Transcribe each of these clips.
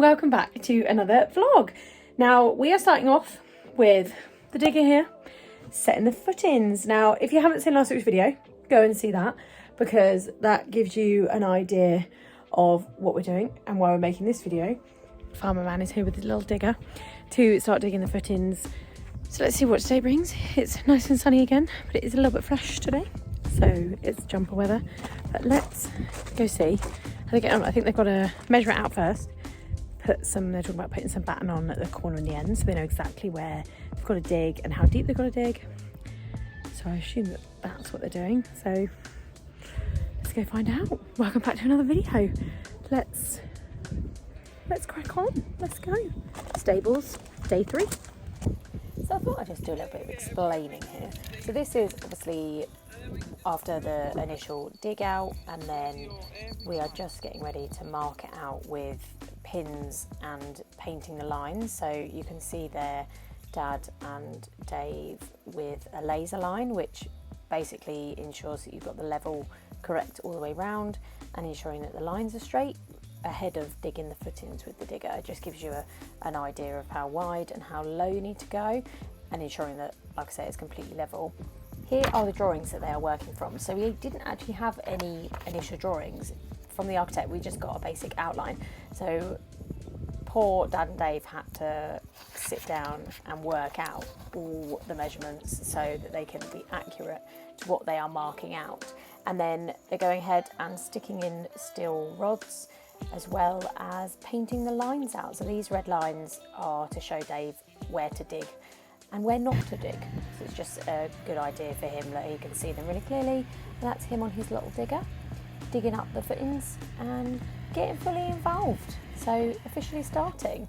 welcome back to another vlog. Now we are starting off with the digger here, setting the footings. Now if you haven't seen last week's video, go and see that, because that gives you an idea of what we're doing and why we're making this video. Farmer man is here with his little digger to start digging the footings. So let's see what today brings. It's nice and sunny again, but it is a little bit fresh today, so it's jumper weather. But let's go see how they get on. I think they've got to measure it out first. They're talking about putting some batten on at the corner and the end, so they know exactly where they've got to dig and how deep they've got to dig. So I assume that that's what they're doing. So let's go find out. Welcome back to another video. Let's crack on. Let's go. Stables, day 3. So I thought I'd just do a little bit of explaining here. So this is obviously after the initial dig out, and then we are just getting ready to mark it out with pins and painting the lines. So you can see there Dad and Dave with a laser line, which basically ensures that you've got the level correct all the way round and ensuring that the lines are straight ahead of digging the footings with the digger. It just gives you an idea of how wide and how low you need to go, and ensuring that, like I say, it's completely level. Here are the drawings that they are working from. So we didn't actually have any initial drawings from the architect, we just got a basic outline. So poor Dad and Dave had to sit down and work out all the measurements so that they can be accurate to what they are marking out. And then they're going ahead and sticking in steel rods, as well as painting the lines out. So these red lines are to show Dave where to dig and where not to dig. So it's just a good idea for him that he can see them really clearly. And that's him on his little digger, digging up the footings and getting fully involved. So officially starting.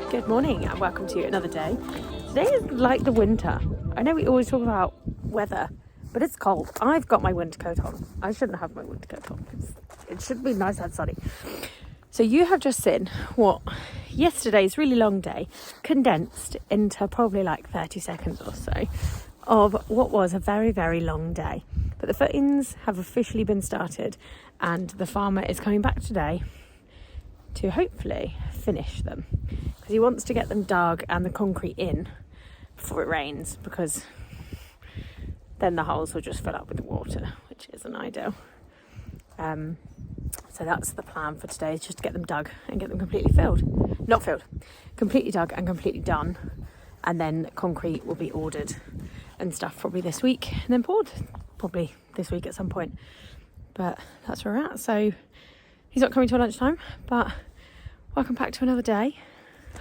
Good morning and welcome to another day. Today is like the winter. I know we always talk about weather, but it's cold. I've got my winter coat on. I shouldn't have my winter coat on. It should be nice and sunny. So you have just seen what yesterday's really long day condensed into probably like 30 seconds or so of what was a very, very long day. But the footings have officially been started, and the farmer is coming back today to hopefully finish them, because he wants to get them dug and the concrete in before it rains, because then the holes will just fill up with water, which isn't ideal. So that's the plan for today, is just to get them dug and get them completely completely dug and completely done, and then concrete will be ordered and stuff probably this week, and then poured probably this week at some point. But that's where we're at. So he's not coming till lunchtime, but welcome back to another day.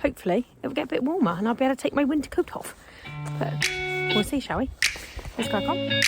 Hopefully it will get a bit warmer and I'll be able to take my winter coat off. But we'll see, shall we? Let's crack on.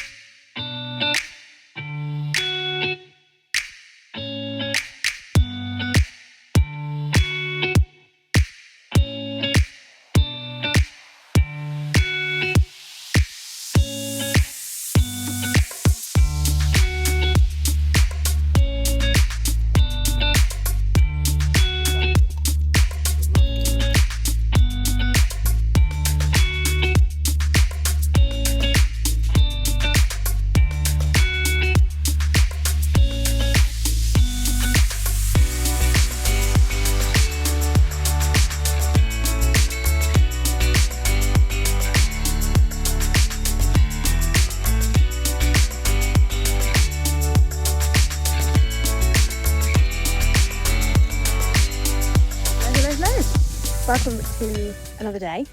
Welcome to another day.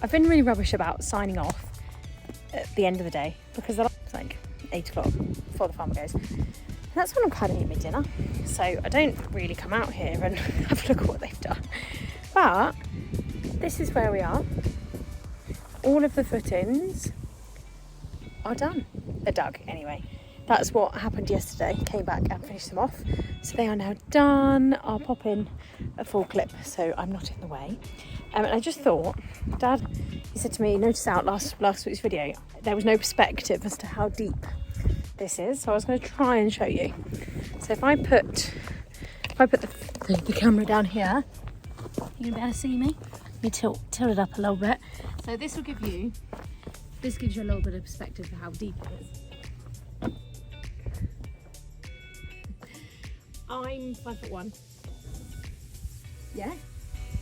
I've been really rubbish about signing off at the end of the day, because it's like 8 o'clock before the farmer goes. And that's when I'm kind of eating my dinner. So I don't really come out here and have a look at what they've done. But this is where we are. All of the footings are done. They're dug anyway. That's what happened yesterday. Came back and finished them off. So they are now done. I'll pop in a full clip so I'm not in the way. And I just thought, Dad, he said to me, notice out last week's video, there was no perspective as to how deep this is. So I was going to try and show you. So if I put the camera down here, you're going to be able to see me. Let me tilt it up a little bit. So this gives you a little bit of perspective for how deep it is. I'm 5'1". Yeah,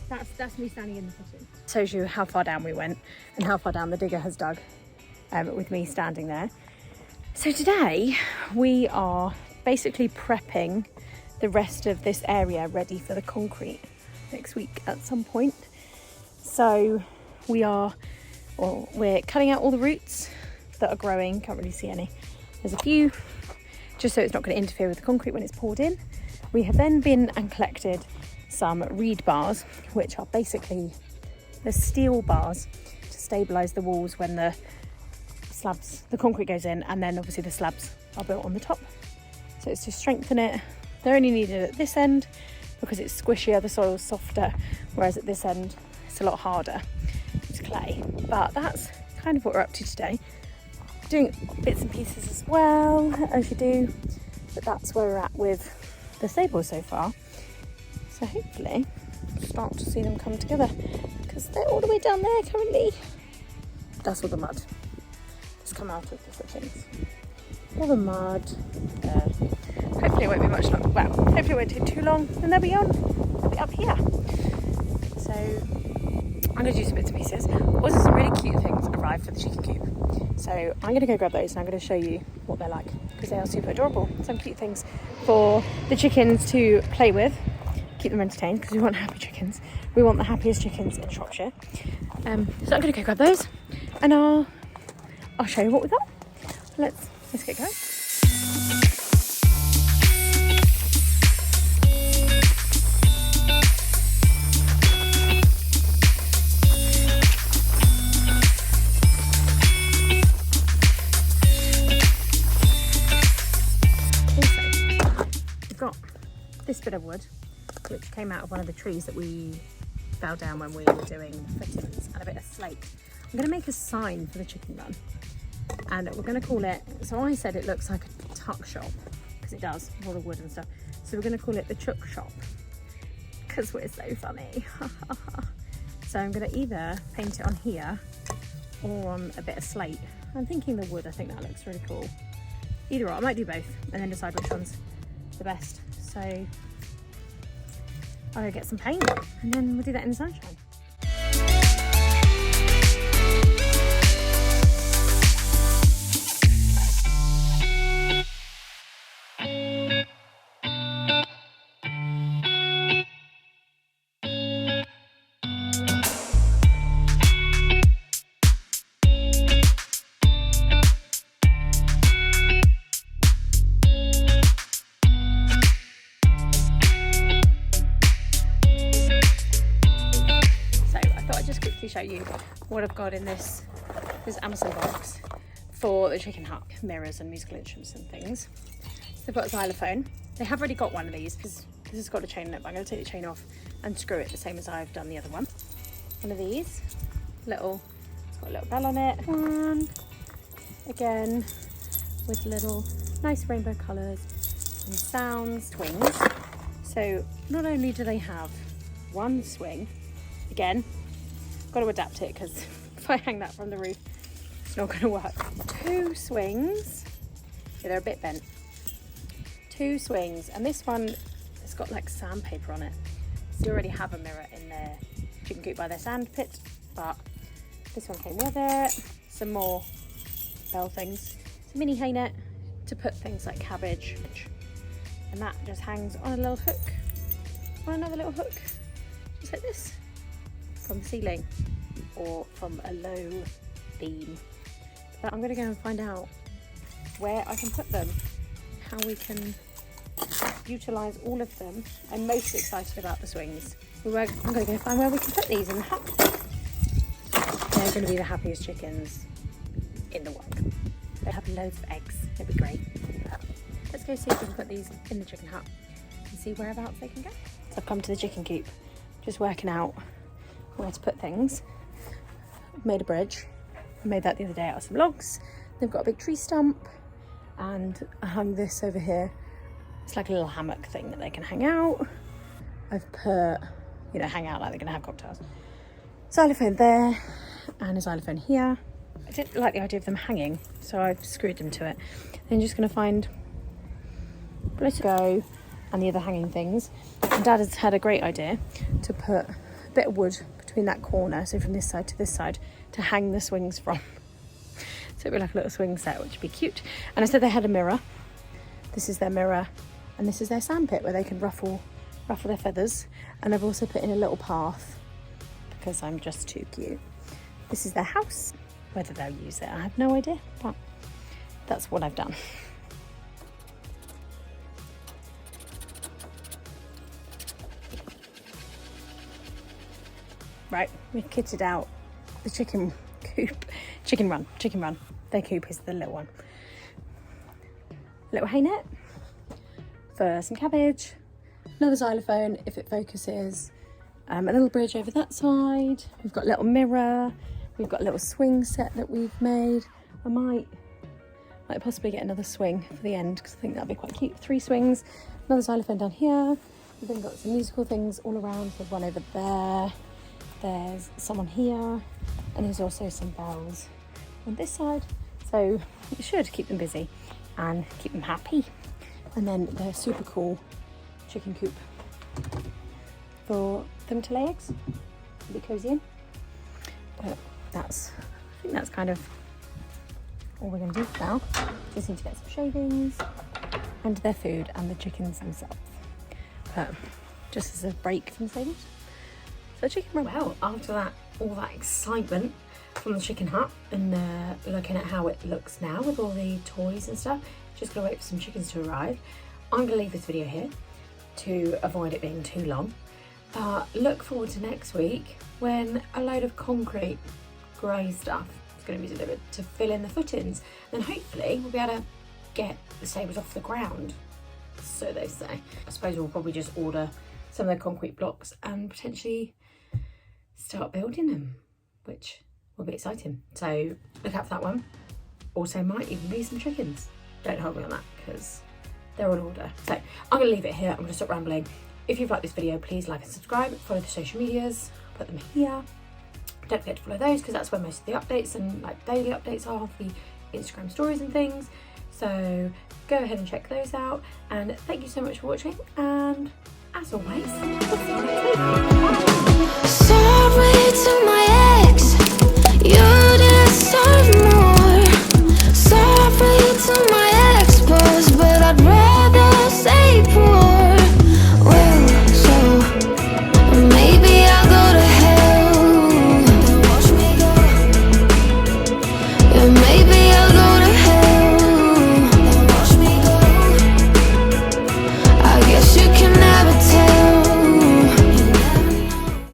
that's me standing in the footing. Shows you how far down we went and how far down the digger has dug with me standing there. So today we are basically prepping the rest of this area ready for the concrete next week at some point. So we're cutting out all the roots that are growing. Can't really see any. There's a few, just so it's not going to interfere with the concrete when it's poured in. We have then been and collected some reed bars, which are basically the steel bars to stabilise the walls when the concrete goes in, and then obviously the slabs are built on the top. So it's to strengthen it. They're only needed at this end because it's squishier, the soil's softer, whereas at this end it's a lot harder. It's clay. But that's kind of what we're up to today. Doing bits and pieces as well, as you do, but that's where we're at with the stables so far. So hopefully we'll start to see them come together, because they're all the way down there currently. That's all the mud that's come out of the footings. All the mud there. Hopefully it won't be much longer. Well, hopefully it won't take too long, and they'll be up here. So I'm going to do some bits and pieces. Also, some really cute things arrived for the chicken coop. So I'm going to go grab those and I'm going to show you what they're like, because they are super adorable. Some cute things for the chickens to play with, keep them entertained, because we want happy chickens. We want the happiest chickens in Shropshire. So I'm going to go grab those and I'll show you what we got. Let's get going. This bit of wood, which came out of one of the trees that we fell down when we were doing fittings, and a bit of slate. I'm going to make a sign for the chicken run, and we're going to call it, so I said it looks like a tuck shop, because it does, with all the wood and stuff. So we're going to call it the Chuck Shop, because we're so funny. So I'm going to either paint it on here or on a bit of slate. I'm thinking the wood, I think that looks really cool. Either or, I might do both and then decide which one's the best. So I'll go get some paint and then we'll do that in the sunshine. Show you what I've got in this Amazon box for the chicken hut, mirrors and musical instruments and things. So they've got a xylophone. They have already got one of these because this has got a chain in it, but I'm going to take the chain off and screw it the same as I've done the other one. One of these, it's got a little bell on it. One, again, with little nice rainbow colours and sounds, swings. So not only do they have one swing, again, got to adapt it because if I hang that from the roof, it's not going to work. Two swings. Yeah, they're a bit bent. Two swings, and this one has got like sandpaper on it. So you already have a mirror in their chicken coop by their sand pit, but this one came with it. Some more bell things. It's a mini hay net to put things like cabbage, and that just hangs on a little hook, on another little hook, just like this, from the ceiling or from a low beam. But I'm going to go and find out where I can put them, how we can utilise all of them. I'm most excited about the swings. I'm going to go find where we can put these in the hut. They're going to be the happiest chickens in the world. They'll have loads of eggs. It'll be great. Let's go see if we can put these in the chicken hut see whereabouts they can go. So I've come to the chicken coop, just working out where to put things. I've made a bridge. I made that the other day out of some logs. They've got a big tree stump, and I hung this over here. It's like a little hammock thing that they can hang out. I've put, you know, hang out like they're gonna have cocktails. Xylophone there, and a xylophone here. I didn't like the idea of them hanging, so I've screwed them to it. Then just gonna find where to go and the other hanging things. And Dad has had a great idea to put a bit of wood between that corner, so from this side to this side, to hang the swings from. So it'd be like a little swing set, which would be cute. And I said they had a mirror. This is their mirror, and this is their sandpit where they can ruffle their feathers. And I've also put in a little path because I'm just too cute. This is their house. Whether they'll use it, I have no idea, but that's what I've done. Right, we've kitted out the chicken coop. Chicken run. Their coop is the little one. A little hay net for some cabbage, another xylophone if it focuses, a little bridge over that side. We've got a little mirror. We've got a little swing set that we've made. I might possibly get another swing for the end because I think that'd be quite cute. 3 swings, another xylophone down here. We've then got some musical things all around. There's one over there. There's someone here, and there's also some bells on this side. So it should keep them busy and keep them happy. And then they're super cool chicken coop for them to lay eggs. Be cozy in. But I think that's kind of all we're going to do now. Just need to get some shavings and their food and the chickens themselves. But just as a break from things. So chicken run. Well, after that, all that excitement from the chicken hut and looking at how it looks now with all the toys and stuff, just gonna wait for some chickens to arrive. I'm gonna leave this video here to avoid it being too long. But look forward to next week when a load of concrete grey stuff is going to be delivered to fill in the footings. Then hopefully we'll be able to get the stables off the ground, so they say. I suppose we'll probably just order some of the concrete blocks and potentially start building them, which will be exciting. So look out for that one. Also might even be some chickens. Don't hold me on that because they're on order. So I'm going to leave it here. I'm going to stop rambling. If you've liked this video, please like and subscribe, follow the social medias, put them here. Don't forget to follow those because that's where most of the updates and like daily updates are for the Instagram stories and things. So go ahead and check those out. And thank you so much for watching. And as always, we'll see you next week. Bye.